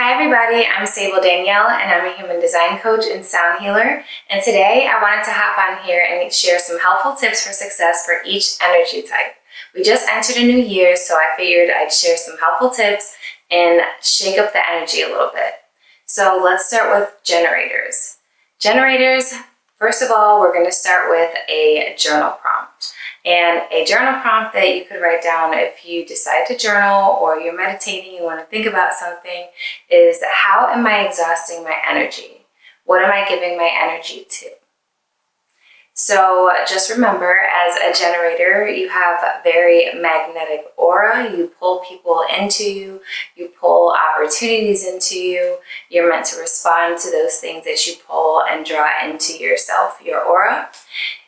Hi everybody, I'm Sable Danielle and I'm a human design coach and sound healer. And today I wanted to hop on here and share some helpful tips for success for each energy type. We just entered a new year, so I figured I'd share some helpful tips and shake up the energy a little bit. So let's start with generators. Generators, first of all, we're going to start with a journal prompt. And a journal prompt that you could write down if you decide to journal or you're meditating, you want to think about something, is how am I exhausting my energy? What am I giving my energy to? So just remember, as a generator, you have a very magnetic aura. You pull people into you. You pull opportunities into you. You're meant to respond to those things that you pull and draw into yourself, your aura.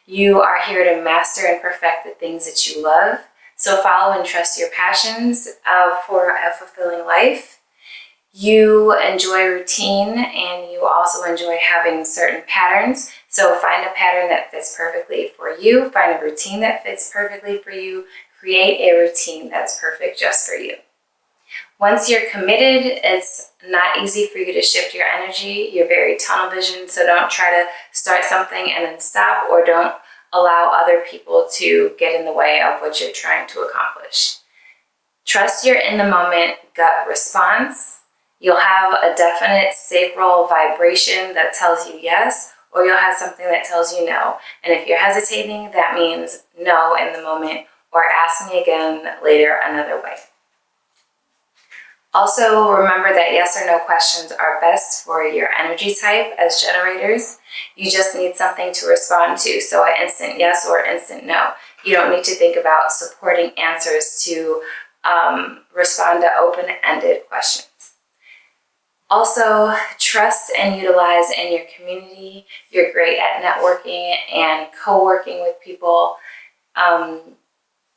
You are here to master and perfect the things that you love. So follow and trust your passions for a fulfilling life. You enjoy routine and you also enjoy having certain patterns. So find a pattern that fits perfectly for you. Find a routine that fits perfectly for you. Create a routine that's perfect just for you. Once you're committed, it's not easy for you to shift your energy. You're very tunnel vision, so don't try to start something and then stop, or don't allow other people to get in the way of what you're trying to accomplish. Trust your in the moment gut response. You'll have a definite sacral vibration that tells you yes, or you'll have something that tells you no. And if you're hesitating, that means no in the moment, or ask me again later another way. Also, remember that yes or no questions are best for your energy type as generators. You just need something to respond to, so an instant yes or instant no. You don't need to think about supporting answers to respond to open-ended questions. Also, trust and utilize in your community. You're great at networking and co-working with people.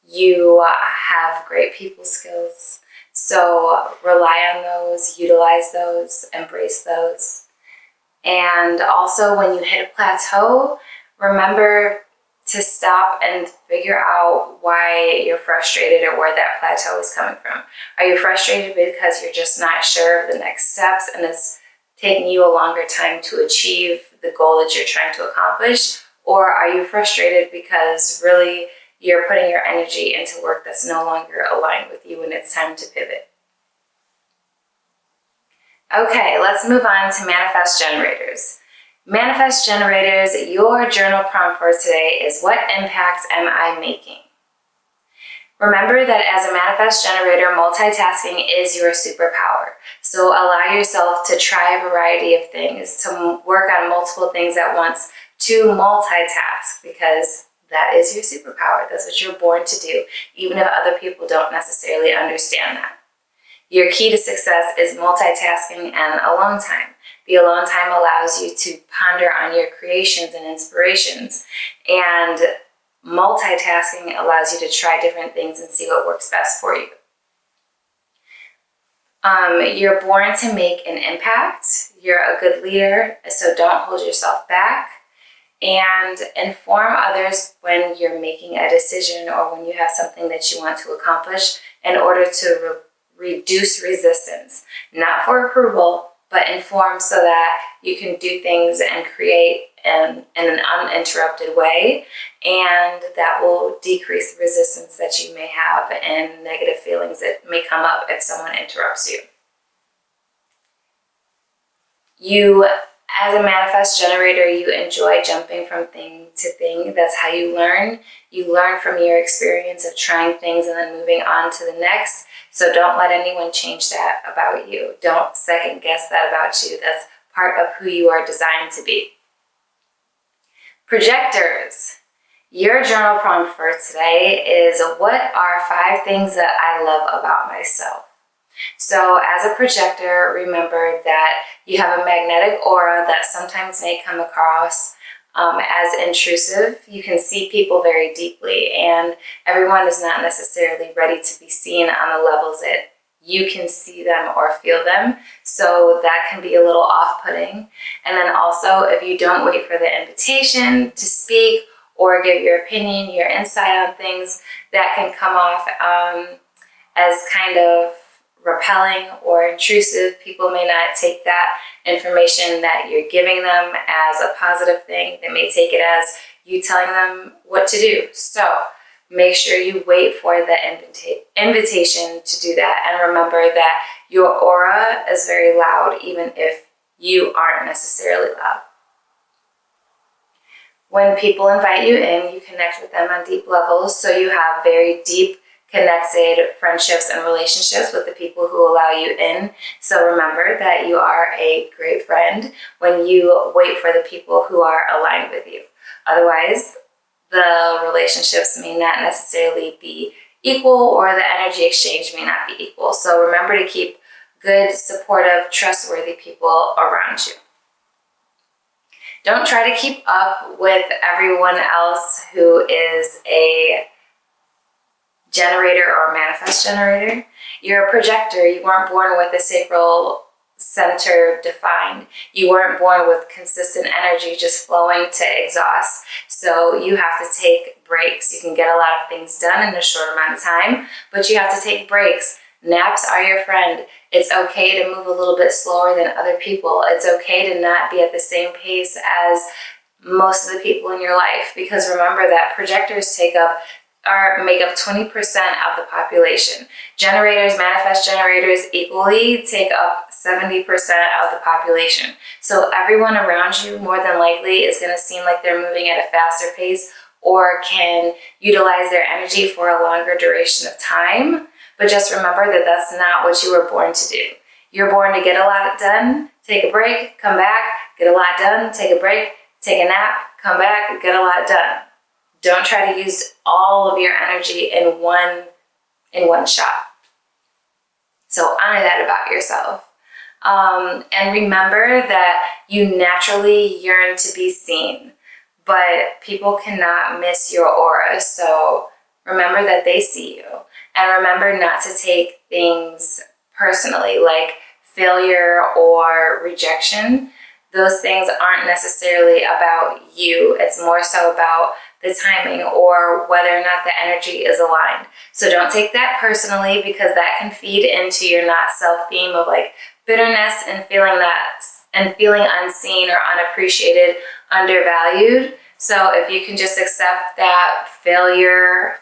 You have great people skills. So rely on those, utilize those, embrace those. And also when you hit a plateau, remember to stop and figure out why you're frustrated or where that plateau is coming from. Are you frustrated because you're just not sure of the next steps and it's taking you a longer time to achieve the goal that you're trying to accomplish? Or are you frustrated because really you're putting your energy into work that's no longer aligned with you and it's time to pivot? Okay, let's move on to manifest generators. Manifest generators, your journal prompt for today is, what impact am I making? Remember that as a manifest generator, multitasking is your superpower. So allow yourself to try a variety of things, to work on multiple things at once, to multitask, because that is your superpower. That's what you're born to do, even if other people don't necessarily understand that. Your key to success is multitasking and alone time. The alone time allows you to ponder on your creations and inspirations, and multitasking allows you to try different things and see what works best for you. You're born to make an impact. You're a good leader, so don't hold yourself back. And inform others when you're making a decision or when you have something that you want to accomplish in order to reduce resistance. Not for approval, but inform so that you can do things and create in an uninterrupted way, and that will decrease the resistance that you may have and negative feelings that may come up if someone interrupts you. You, as a manifest generator, you enjoy jumping from thing to thing. That's how you learn. You learn from your experience of trying things and then moving on to the next. So don't let anyone change that about you. Don't second guess that about you. That's part of who you are designed to be. Projectors. Your journal prompt for today is, what are 5 things that I love about myself? So as a projector, remember that you have a magnetic aura that sometimes may come across as intrusive. You can see people very deeply, and everyone is not necessarily ready to be seen on the levels that you can see them or feel them. So that can be a little off-putting. And then also, if you don't wait for the invitation to speak or give your opinion, your insight on things, that can come off as kind of repelling or intrusive. People may not take that information that you're giving them as a positive thing. They may take it as you telling them what to do. So make sure you wait for the invitation to do that. And remember that your aura is very loud, even if you aren't necessarily loud. When people invite you in, you connect with them on deep levels. So you have very deep connected friendships and relationships with the people who allow you in. So remember that you are a great friend when you wait for the people who are aligned with you. Otherwise, the relationships may not necessarily be equal, or the energy exchange may not be equal. So remember to keep good, supportive, trustworthy people around you. Don't try to keep up with everyone else who is a generator or manifest generator. You're a projector. You weren't born with a sacral center defined. You weren't born with consistent energy just flowing to exhaust. So you have to take breaks. You can get a lot of things done in a short amount of time, but you have to take breaks. Naps are your friend. It's okay to move a little bit slower than other people. It's okay to not be at the same pace as most of the people in your life, because remember that projectors make up 20% of the population. Generators, manifest generators equally take up 70% of the population. So everyone around you more than likely is going to seem like they're moving at a faster pace or can utilize their energy for a longer duration of time. But just remember that that's not what you were born to do. You're born to get a lot done, take a break, come back, get a lot done, take a break, take a nap, come back, get a lot done. Don't try to use all of your energy in one shot. So honor that about yourself. And remember that you naturally yearn to be seen, but people cannot miss your aura. So remember that they see you. And remember not to take things personally, like failure or rejection. Those things aren't necessarily about you. It's more so about the timing or whether or not the energy is aligned. So don't take that personally, because that can feed into your not self theme of like bitterness and feeling unseen or unappreciated, undervalued. So if you can just accept that failure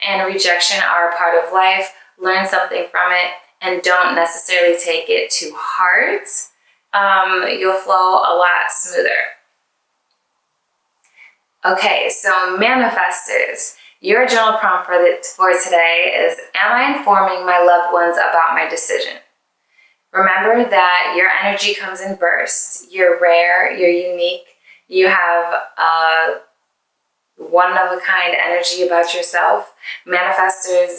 and rejection are a part of life, learn something from it, and don't necessarily take it to heart, you'll flow a lot smoother. Okay, so manifestors, your journal prompt for today is, am I informing my loved ones about my decision? Remember that your energy comes in bursts. You're rare, you're unique. You have a one-of-a-kind energy about yourself. Manifestors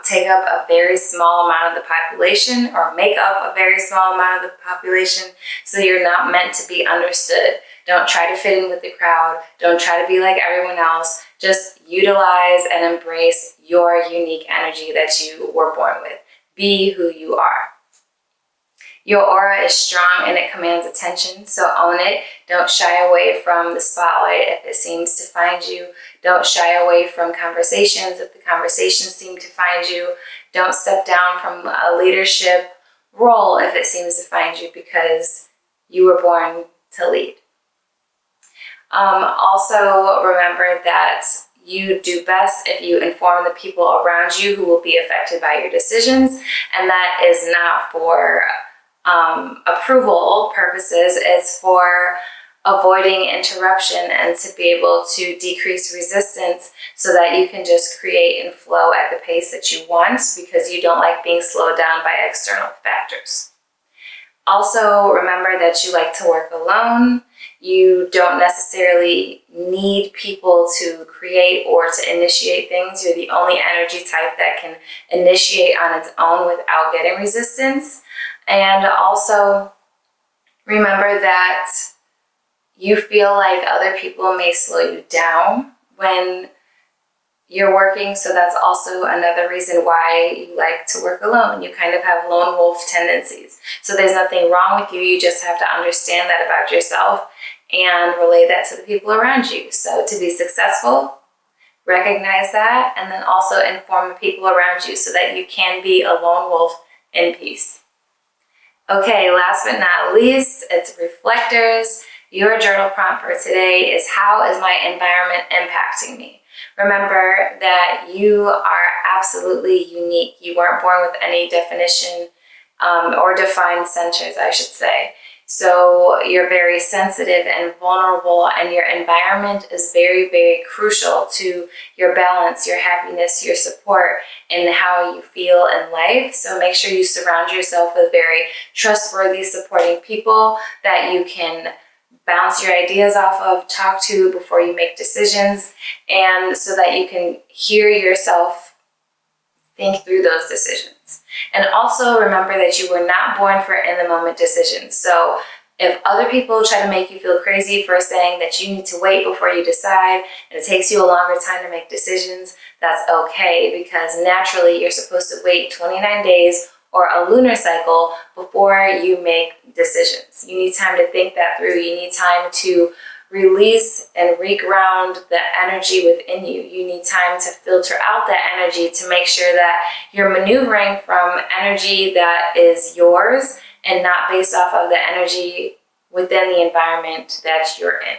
take up a very small amount of the population, or make up a very small amount of the population, so you're not meant to be understood. Don't try to fit in with the crowd. Don't try to be like everyone else. Just utilize and embrace your unique energy that you were born with. Be who you are. Your aura is strong and it commands attention, so own it. Don't shy away from the spotlight if it seems to find you. Don't shy away from conversations if the conversations seem to find you. Don't step down from a leadership role if it seems to find you, because you were born to lead. Also remember that you do best if you inform the people around you who will be affected by your decisions, and that is not for approval purposes. It's for avoiding interruption and to be able to decrease resistance so that you can just create and flow at the pace that you want, because you don't like being slowed down by external factors. Also, remember that you like to work alone. You don't necessarily need people to create or to initiate things. You're the only energy type that can initiate on its own without getting resistance. And also remember that you feel like other people may slow you down when you're working, so that's also another reason why you like to work alone. You kind of have lone wolf tendencies. So there's nothing wrong with you. You just have to understand that about yourself and relay that to the people around you. So to be successful, Recognize that, and then also inform the people around you so that you can be a lone wolf in peace. Okay, last but not least, it's reflectors. Your journal prompt for today is, how is my environment impacting me? Remember that you are absolutely unique. You weren't born with any definition or defined centers, I should say. So you're very sensitive and vulnerable, and your environment is very, very crucial to your balance, your happiness, your support, and how you feel in life. So make sure you surround yourself with very trustworthy, supporting people that you can bounce your ideas off of, talk to before you make decisions, and so that you can hear yourself think through those decisions. And also remember that you were not born for in-the-moment decisions. So if other people try to make you feel crazy for saying that you need to wait before you decide, and it takes you a longer time to make decisions, that's okay, because naturally you're supposed to wait 29 days or a lunar cycle before you make decisions. You need time to think that through. You need time to release and reground the energy within you. You need time to filter out that energy to make sure that you're maneuvering from energy that is yours and not based off of the energy within the environment that you're in.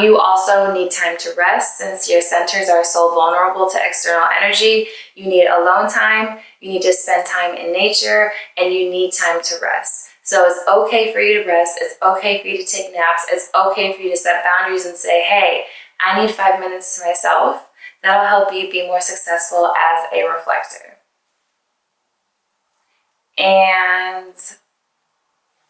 You also need time to rest. Since your centers are so vulnerable to external energy, you need alone time, you need to spend time in nature, and you need time to rest. So it's okay for you to rest, it's okay for you to take naps, it's okay for you to set boundaries and say, hey, I need 5 minutes to myself. That'll help you be more successful as a reflector. And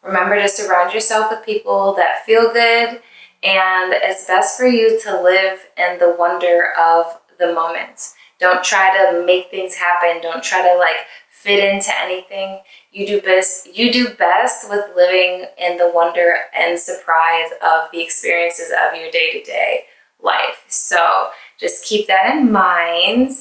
remember to surround yourself with people that feel good, and it's best for you to live in the wonder of the moment. Don't try to make things happen. Don't try to fit into anything. You do best with living in the wonder and surprise of the experiences of your day-to-day life. So just keep that in mind.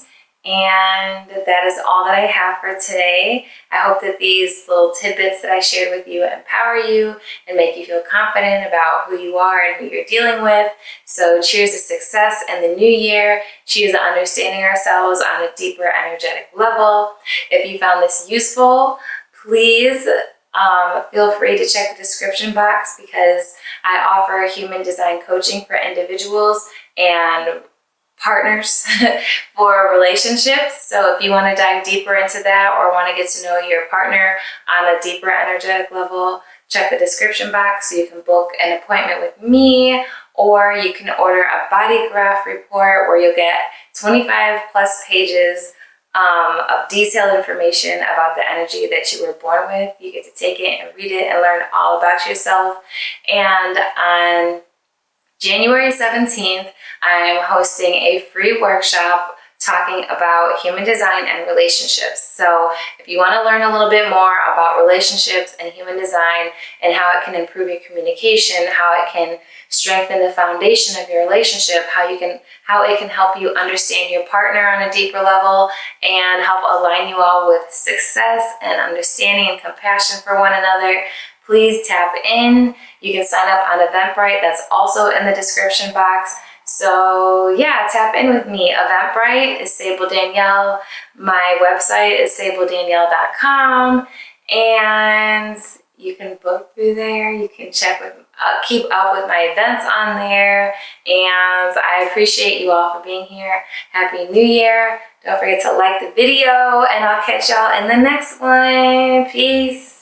And that is all that I have for today. I hope that these little tidbits that I shared with you empower you and make you feel confident about who you are and who you're dealing with. So cheers to success in the new year. Cheers to understanding ourselves on a deeper energetic level. If you found this useful, please feel free to check the description box, because I offer human design coaching for individuals and partners for relationships. So if you want to dive deeper into that or want to get to know your partner on a deeper energetic level, check the description box so you can book an appointment with me, or you can order a body graph report where you'll get 25 plus pages of detailed information about the energy that you were born with. You get to take it and read it and learn all about yourself. And on January 17th, I'm hosting a free workshop talking about human design and relationships. So if you want to learn a little bit more about relationships and human design and how it can improve your communication, how it can strengthen the foundation of your relationship, how it can help you understand your partner on a deeper level and help align you all with success and understanding and compassion for one another, please tap in. You can sign up on Eventbrite. That's also in the description box. So yeah, tap in with me. Eventbrite is Sable Danielle. My website is sabledanielle.com, and you can book through there. You can keep up with my events on there, and I appreciate you all for being here. Happy New Year. Don't forget to like the video, and I'll catch y'all in the next one. Peace.